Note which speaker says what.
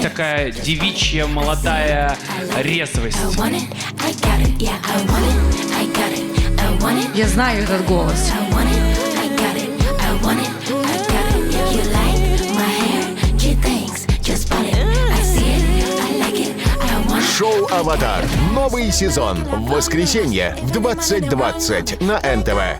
Speaker 1: Такая девичья молодая резвость.
Speaker 2: Я знаю этот голос.
Speaker 3: Шоу «Аватар». Новый сезон. В воскресенье в 20:20 на НТВ.